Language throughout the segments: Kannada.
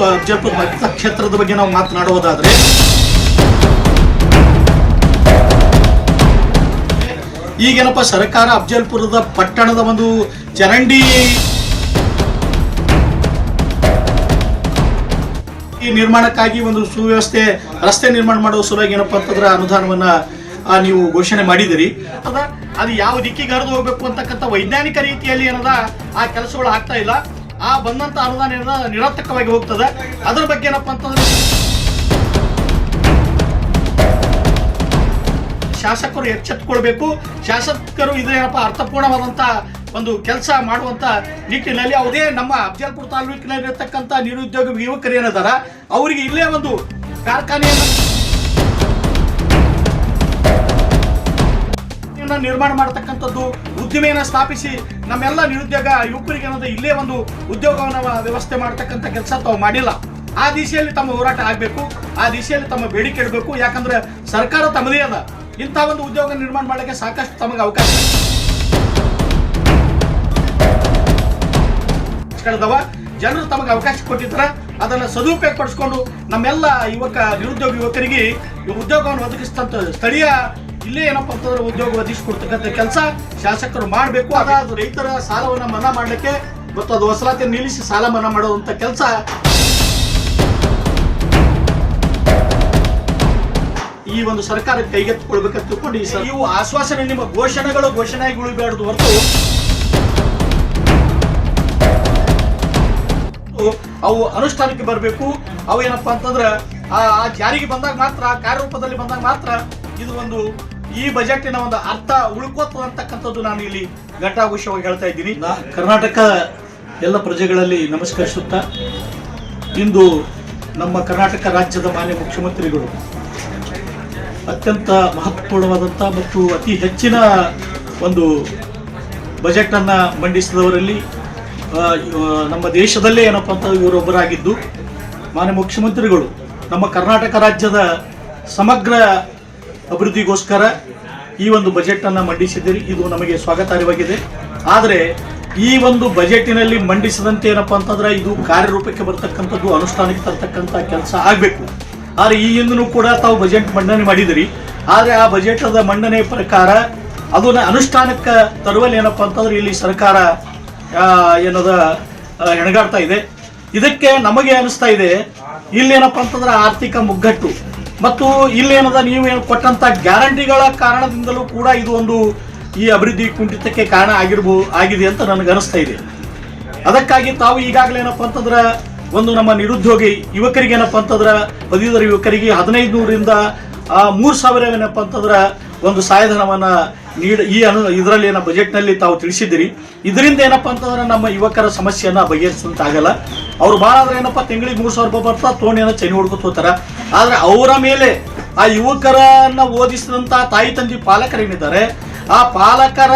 ಮತ್ತು ಅಫಜಲ್ಪುರ ಮತಕ್ಷೇತ್ರದ ಬಗ್ಗೆ ನಾವು ಮಾತನಾಡುವುದಾದ್ರೆ ಈಗೇನಪ್ಪ ಸರ್ಕಾರ ಅಫಜಲ್ಪುರದ ಪಟ್ಟಣದ ಒಂದು ಚರಂಡಿ ನಿರ್ಮಾಣಕ್ಕಾಗಿ ಒಂದು ಸುವ್ಯವಸ್ಥೆ ರಸ್ತೆ ನಿರ್ಮಾಣ ಮಾಡುವ ಸಲುವಾಗಿ ಏನಪ್ಪಾ ಅಂತಂದ್ರೆ ಅನುದಾನವನ್ನ ನೀವು ಘೋಷಣೆ ಮಾಡಿದಿರಿ. ಅದು ಯಾವ ದಿಕ್ಕಿಗೆ ಹರಿದು ಹೋಗ್ಬೇಕು ಅಂತಕ್ಕಂಥ ವೈಜ್ಞಾನಿಕ ರೀತಿಯಲ್ಲಿ ಏನದ ಆ ಕೆಲಸಗಳು ಆಗ್ತಾ ಇಲ್ಲ. ಆ ಬಂದಂತ ಅನುದಾನ ಏನದ ನಿರರ್ಥಕವಾಗಿ ಹೋಗ್ತದೆ. ಅದ್ರ ಬಗ್ಗೆ ಏನಪ್ಪಾ ಅಂತಂದ್ರೆ ಶಾಸಕರು ಎಚ್ಚೆತ್ತುಕೊಳ್ಬೇಕು. ಶಾಸಕರು ಇದೇನಪ್ಪ ಅರ್ಥಪೂರ್ಣವಾದಂತ ಒಂದು ಕೆಲಸ ಮಾಡುವಂತ ನಿಟ್ಟಿನಲ್ಲಿ ಯಾವುದೇ ನಮ್ಮ ಅಫಜಲ್ಪುರ ತಾಲೂಕಿನಲ್ಲಿರತಕ್ಕಂಥ ನಿರುದ್ಯೋಗ ಯುವಕರು ಏನದಾರ ಅವರಿಗೆ ಇಲ್ಲೇ ಒಂದು ಕಾರ್ಖಾನೆಯನ್ನು ನಿರ್ಮಾಣ ಮಾಡತಕ್ಕಂಥದ್ದು, ಉದ್ದಿಮೆಯನ್ನು ಸ್ಥಾಪಿಸಿ ನಮ್ಮೆಲ್ಲ ನಿರುದ್ಯೋಗ ಯುವಕರಿಗೆ ಏನದ ಇಲ್ಲೇ ಒಂದು ಉದ್ಯೋಗವನ್ನು ವ್ಯವಸ್ಥೆ ಮಾಡತಕ್ಕಂಥ ಕೆಲಸ ತಾವು ಮಾಡಿಲ್ಲ. ಆ ದಿಶೆಯಲ್ಲಿ ತಮ್ಮ ಹೋರಾಟ ಆಗಬೇಕು, ಆ ದಿಶೆಯಲ್ಲಿ ತಮ್ಮ ಬೇಡಿಕೆ ಇಡಬೇಕು. ಯಾಕಂದ್ರೆ ಸರ್ಕಾರ ತಮ್ಮದೇ ಅದ ಇಂಥ ಒಂದು ಉದ್ಯೋಗ ನಿರ್ಮಾಣ ಮಾಡಲಿಕ್ಕೆ ಸಾಕಷ್ಟು ತಮಗೆ ಅವಕಾಶ ಕಳೆದವ. ಜನರು ತಮಗೆ ಅವಕಾಶ ಕೊಟ್ಟಿದ್ರೆ ಅದನ್ನು ಸದುಪಯೋಗ ಪಡಿಸ್ಕೊಂಡು ನಮ್ಮೆಲ್ಲ ನಿರುದ್ಯೋಗ ಯುವಕರಿಗೆ ಉದ್ಯೋಗವನ್ನು ಒದಗಿಸಿದಂತ ಸ್ಥಳೀಯ ಇಲ್ಲೇ ಏನಪ್ಪಾ ಅಂತಂದ್ರೆ ಉದ್ಯೋಗ ಒದಗಿಸಿಕೊಡ್ತಕ್ಕಂಥ ಕೆಲಸ ಶಾಸಕರು ಮಾಡಬೇಕು. ಅದಾದ ರೈತರ ಸಾಲವನ್ನು ಮನ್ನಾ ಮಾಡಲಿಕ್ಕೆ ಮತ್ತು ಅದು ವಸೂಲಾತಿಯನ್ನು ನಿಲ್ಲಿಸಿ ಸಾಲ ಮನ್ನಾ ಮಾಡುವಂತ ಕೆಲಸ ಈ ಒಂದು ಸರ್ಕಾರ ಕೈಗೆತ್ತಿಕೊಳ್ಬೇಕಂತ ತಿಳ್ಕೊಂಡು ಇವು ಆಶ್ವಾಸನೆ ನಿಮ್ಮ ಘೋಷಣೆಯಾಗಿ ಉಳಿಬೇಡದು ಹೊರತು ಅವು ಅನುಷ್ಠಾನಕ್ಕೆ ಬರಬೇಕು. ಅವು ಏನಪ್ಪಾ ಅಂತಂದ್ರೆ ಆ ಜಾರಿಗೆ ಬಂದಾಗ ಮಾತ್ರ, ಕಾರ್ಯರೂಪದಲ್ಲಿ ಬಂದಾಗ ಮಾತ್ರ ಇದು ಒಂದು ಈ ಬಜೆಟಿನ ಒಂದು ಅರ್ಥ ಉಳ್ಕೋತದೆ ಅಂತಕ್ಕಂಥದ್ದು ನಾನು ಇಲ್ಲಿ ಘಂಟಾಘೋಷವಾಗಿ ಹೇಳ್ತಾ ಇದ್ದೀನಿ. ಕರ್ನಾಟಕ ಎಲ್ಲ ಪ್ರಜೆಗಳಲ್ಲಿ ನಮಸ್ಕರಿಸುತ್ತಾ ಇಂದು ನಮ್ಮ ಕರ್ನಾಟಕ ರಾಜ್ಯದ ಮಾನ್ಯ ಮುಖ್ಯಮಂತ್ರಿಗಳು ಅತ್ಯಂತ ಮಹತ್ವಪೂರ್ಣವಾದಂಥ ಮತ್ತು ಅತಿ ಹೆಚ್ಚಿನ ಒಂದು ಬಜೆಟನ್ನು ಮಂಡಿಸಿದವರಲ್ಲಿ ನಮ್ಮ ದೇಶದಲ್ಲೇ ಏನಪ್ಪ ಅಂತ ಇವರೊಬ್ಬರಾಗಿದ್ದು, ಮಾನ್ಯ ಮುಖ್ಯಮಂತ್ರಿಗಳು ನಮ್ಮ ಕರ್ನಾಟಕ ರಾಜ್ಯದ ಸಮಗ್ರ ಅಭಿವೃದ್ಧಿಗೋಸ್ಕರ ಈ ಒಂದು ಬಜೆಟನ್ನು ಮಂಡಿಸಿದ್ದೀರಿ. ಇದು ನಮಗೆ ಸ್ವಾಗತಾರ್ಹವಾಗಿದೆ. ಆದರೆ ಈ ಒಂದು ಬಜೆಟಿನಲ್ಲಿ ಮಂಡಿಸಿದಂತೆ ಏನಪ್ಪ ಅಂತಂದ್ರೆ ಇದು ಕಾರ್ಯರೂಪಕ್ಕೆ ಬರ್ತಕ್ಕಂಥದ್ದು, ಅನುಷ್ಠಾನಕ್ಕೆ ತರ್ತಕ್ಕಂಥ ಕೆಲಸ ಆಗಬೇಕು. ಆದರೆ ಈ ಹಿಂದೂ ಕೂಡ ತಾವು ಬಜೆಟ್ ಮಂಡನೆ ಮಾಡಿದಿರಿ. ಆದರೆ ಆ ಬಜೆಟದ ಮಂಡನೆ ಪ್ರಕಾರ ಅದನ್ನ ಅನುಷ್ಠಾನಕ್ಕೆ ತರುವಲ್ಲಿ ಏನಪ್ಪ ಅಂತಂದ್ರೆ ಇಲ್ಲಿ ಸರ್ಕಾರ ಏನದ ಹೆಣಗಾಡ್ತಾ ಇದೆ. ಇದಕ್ಕೆ ನಮಗೆ ಅನಿಸ್ತಾ ಇದೆ ಇಲ್ಲೇನಪ್ಪ ಅಂತಂದ್ರೆ ಆರ್ಥಿಕ ಮುಗ್ಗಟ್ಟು ಮತ್ತು ಇಲ್ಲೇನದ ನೀವೇನು ಕೊಟ್ಟಂತ ಗ್ಯಾರಂಟಿಗಳ ಕಾರಣದಿಂದಲೂ ಕೂಡ ಇದು ಒಂದು ಈ ಅಭಿವೃದ್ಧಿ ಕುಂಠಿತಕ್ಕೆ ಕಾರಣ ಆಗಿದೆ ಅಂತ ನನಗೆ ಅನಿಸ್ತಾ ಇದೆ. ಅದಕ್ಕಾಗಿ ತಾವು ಈಗಾಗಲೇ ಏನಪ್ಪ ಅಂತಂದ್ರೆ ಒಂದು ನಮ್ಮ ನಿರುದ್ಯೋಗಿ ಯುವಕರಿಗೆ ಏನಪ್ಪ ಅಂತಂದ್ರೆ ಪದವೀಧರ ಯುವಕರಿಗೆ 1500ರಿಂದ 3000 ಏನಪ್ಪ ಅಂತಂದ್ರೆ ಒಂದು ಸಹಾಯಧನವನ್ನ ಇದರಲ್ಲಿ ಏನೋ ಬಜೆಟ್ನಲ್ಲಿ ತಾವು ತಿಳಿಸಿದ್ದೀರಿ. ಇದರಿಂದ ಏನಪ್ಪ ಅಂತಂದ್ರೆ ನಮ್ಮ ಯುವಕರ ಸಮಸ್ಯೆಯನ್ನ ಬಗೆಹರಿಸಂತಾಗಲ್ಲ. ಅವ್ರು ಭಾಳ ಆದ್ರೆ ಏನಪ್ಪ ತಿಂಗಳಿಗೆ 3000 ರೂಪಾಯಿ ಬರ್ತಾ ತೋಣಿಯನ್ನು ಚೈನಿ ಹೊಡ್ಕೊತ ಹೋಗ್ತಾರ. ಆದ್ರೆ ಅವರ ಮೇಲೆ ಆ ಯುವಕರನ್ನ ಓದಿಸಿದಂತ ತಾಯಿ ತಂದೆ ಪಾಲಕರೇನಿದ್ದಾರೆ ಆ ಪಾಲಕರ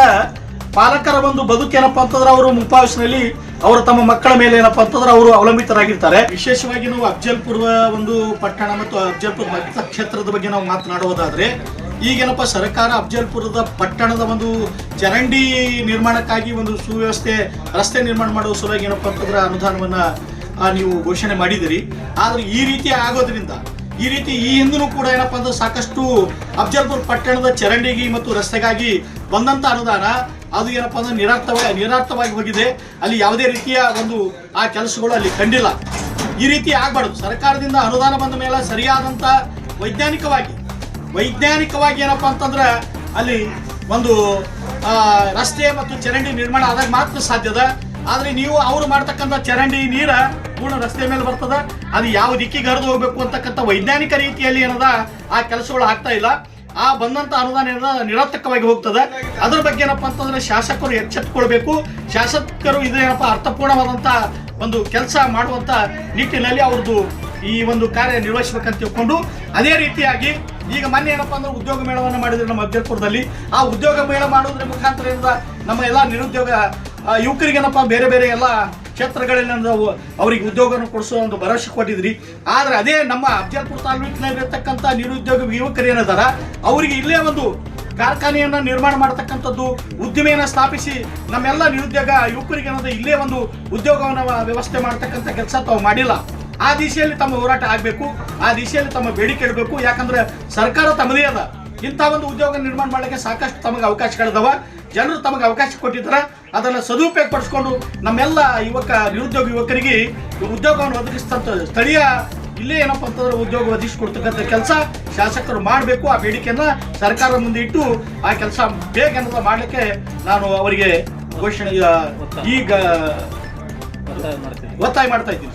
ಒಂದು ಬದುಕೇನಪ್ಪ ಅಂತಂದ್ರೆ ಅವರು ಮುಂಪಾವಸಿನಲ್ಲಿ ಅವರು ತಮ್ಮ ಮಕ್ಕಳ ಮೇಲೆ ಏನಪ್ಪಾ ಅಂತಂದ್ರೆ ಅವರು ಅವಲಂಬಿತರಾಗಿರ್ತಾರೆ. ವಿಶೇಷವಾಗಿ ನಾವು ಅಫಜಲ್ಪುರ ಒಂದು ಪಟ್ಟಣ ಮತ್ತು ಅಫಜಲ್ಪುರ ಮತಕ್ಷೇತ್ರದ ಬಗ್ಗೆ ನಾವು ಮಾತನಾಡುವುದಾದ್ರೆ ಈಗೇನಪ್ಪ ಸರ್ಕಾರ ಅಫಜಲ್ಪುರದ ಪಟ್ಟಣದ ಒಂದು ಚರಂಡಿ ನಿರ್ಮಾಣಕ್ಕಾಗಿ ಒಂದು ಸುವ್ಯವಸ್ಥೆ ರಸ್ತೆ ನಿರ್ಮಾಣ ಮಾಡುವ ಸಲುವಾಗಿ ಏನಪ್ಪಾ ಅಂತಂದ್ರೆ ಅನುದಾನವನ್ನ ನೀವು ಘೋಷಣೆ ಮಾಡಿದಿರಿ. ಆದ್ರೆ ಈ ರೀತಿ ಆಗೋದ್ರಿಂದ ಈ ಹಿಂದೂ ಕೂಡ ಏನಪ್ಪಾ ಅಂದ್ರೆ ಸಾಕಷ್ಟು ಅಫಜಲ್ಪುರ ಪಟ್ಟಣದ ಚರಂಡಿಗೆ ಮತ್ತು ರಸ್ತೆಗಾಗಿ ಬಂದಂತ ಅನುದಾನ ಅದು ಏನಪ್ಪಾ ಅಂದ್ರೆ ನಿರಾರ್ಥವಾಗಿ ಹೋಗಿದೆ. ಅಲ್ಲಿ ಯಾವುದೇ ರೀತಿಯ ಒಂದು ಆ ಕೆಲಸಗಳು ಅಲ್ಲಿ ಕಂಡಿಲ್ಲ. ಈ ರೀತಿ ಆಗ್ಬಾರ್ದು. ಸರ್ಕಾರದಿಂದ ಅನುದಾನ ಬಂದ ಮೇಲೆ ಸರಿಯಾದಂತ ವೈಜ್ಞಾನಿಕವಾಗಿ ಏನಪ್ಪಾ ಅಂತಂದ್ರೆ ಅಲ್ಲಿ ಒಂದು ರಸ್ತೆ ಮತ್ತು ಚರಂಡಿ ನಿರ್ಮಾಣ ಆದಾಗ ಮಾತ್ರ ಸಾಧ್ಯದ. ಆದ್ರೆ ನೀವು ಅವರು ಮಾಡ್ತಕ್ಕಂಥ ಚರಂಡಿ ನೀರ ಪೂರ್ಣ ರಸ್ತೆ ಮೇಲೆ ಬರ್ತದ. ಅದು ಯಾವ ದಿಕ್ಕಿಗೆ ಹರಿದು ಹೋಗ್ಬೇಕು ಅಂತಕ್ಕಂಥ ವೈಜ್ಞಾನಿಕ ರೀತಿಯಲ್ಲಿ ಏನದ ಆ ಕೆಲಸಗಳು ಆಗ್ತಾ ಇಲ್ಲ. ಆ ಬಂದಂತ ಅನುದಾನ ನಿರರ್ಥಕವಾಗಿ ಹೋಗ್ತದೆ. ಅದ್ರ ಬಗ್ಗೆ ಏನಪ್ಪಾ ಅಂತಂದ್ರೆ ಶಾಸಕರು ಎಚ್ಚೆತ್ತುಕೊಳ್ಬೇಕು. ಶಾಸಕರು ಇದೇನಪ್ಪ ಅರ್ಥಪೂರ್ಣವಾದಂತ ಒಂದು ಕೆಲಸ ಮಾಡುವಂತ ನಿಟ್ಟಿನಲ್ಲಿ ಅವ್ರದ್ದು ಈ ಒಂದು ಕಾರ್ಯ ನಿರ್ವಹಿಸಬೇಕಂತ ತಿಳ್ಕೊಂಡು ಅದೇ ರೀತಿಯಾಗಿ ಈಗ ಮೊನ್ನೆ ಏನಪ್ಪಾ ಅಂದ್ರೆ ಉದ್ಯೋಗ ಮೇಳವನ್ನು ಮಾಡಿದ್ರೆ ನಮ್ಮ ಅಫಜಲ್ಪುರದಲ್ಲಿ. ಆ ಉದ್ಯೋಗ ಮೇಳ ಮಾಡೋದ್ರ ಮುಖಾಂತರದಿಂದ ನಮ್ಮ ಎಲ್ಲ ನಿರುದ್ಯೋಗ ಯುವಕರಿಗೇನಪ್ಪ ಬೇರೆ ಬೇರೆ ಎಲ್ಲ ಕ್ಷೇತ್ರಗಳಲ್ಲಿ ಅವರಿಗೆ ಉದ್ಯೋಗವನ್ನು ಕೊಡಿಸೋ ಒಂದು ಭರವಸೆ ಕೊಟ್ಟಿದ್ರಿ. ಆದ್ರೆ ಅದೇ ನಮ್ಮ ಅಫಜಲ್ಪುರ ತಾಲೂಕಿನಲ್ಲಿರತಕ್ಕಂಥ ನಿರುದ್ಯೋಗ ಯುವಕರು ಏನದಾರ ಅವರಿಗೆ ಇಲ್ಲೇ ಒಂದು ಕಾರ್ಖಾನೆಯನ್ನ ನಿರ್ಮಾಣ ಮಾಡತಕ್ಕಂಥದ್ದು, ಉದ್ದಿಮೆಯನ್ನು ಸ್ಥಾಪಿಸಿ ನಮ್ಮೆಲ್ಲ ನಿರುದ್ಯೋಗ ಯುವಕರಿಗೆ ಇಲ್ಲೇ ಒಂದು ಉದ್ಯೋಗವನ್ನು ವ್ಯವಸ್ಥೆ ಮಾಡತಕ್ಕಂಥ ಕೆಲಸ ತಾವು ಮಾಡಿಲ್ಲ. ಆ ದಿಶೆಯಲ್ಲಿ ತಮ್ಮ ಹೋರಾಟ ಆಗಬೇಕು, ಆ ದಿಶೆಯಲ್ಲಿ ತಮ್ಮ ಬೇಡಿಕೆ ಇಡಬೇಕು. ಯಾಕಂದ್ರೆ ಸರ್ಕಾರ ತಮ್ಮದೇ ಅದ, ಇಂಥ ಒಂದು ಉದ್ಯೋಗ ನಿರ್ಮಾಣ ಮಾಡಲಿಕ್ಕೆ ಸಾಕಷ್ಟು ತಮಗೆ ಅವಕಾಶಗಳಿದಾವ. ಜನರು ತಮಗೆ ಅವಕಾಶ ಕೊಟ್ಟಿದ್ದಾರೆ, ಅದನ್ನು ಸದುಪಯೋಗ ಪಡಿಸ್ಕೊಂಡು ನಮ್ಮೆಲ್ಲ ನಿರುದ್ಯೋಗ ಯುವಕರಿಗೆ ಉದ್ಯೋಗವನ್ನು ಒದಗಿಸ್ತಂತ ಸ್ಥಳೀಯ ಇಲ್ಲೇ ಏನಪ್ಪ ಅಂತಂದ್ರೆ ಉದ್ಯೋಗ ಒದಗಿಸಿಕೊಡ್ತಕ್ಕಂಥ ಕೆಲಸ ಶಾಸಕರು ಮಾಡಬೇಕು. ಆ ಬೇಡಿಕೆಯನ್ನ ಸರ್ಕಾರದ ಮುಂದೆ ಇಟ್ಟು ಆ ಕೆಲಸ ಬೇಗ ಮಾಡಲಿಕ್ಕೆ ನಾನು ಅವರಿಗೆ ಘೋಷಣೆ ಈಗ ಒತ್ತಾಯ ಮಾಡ್ತಾ ಇದ್ದೀನಿ.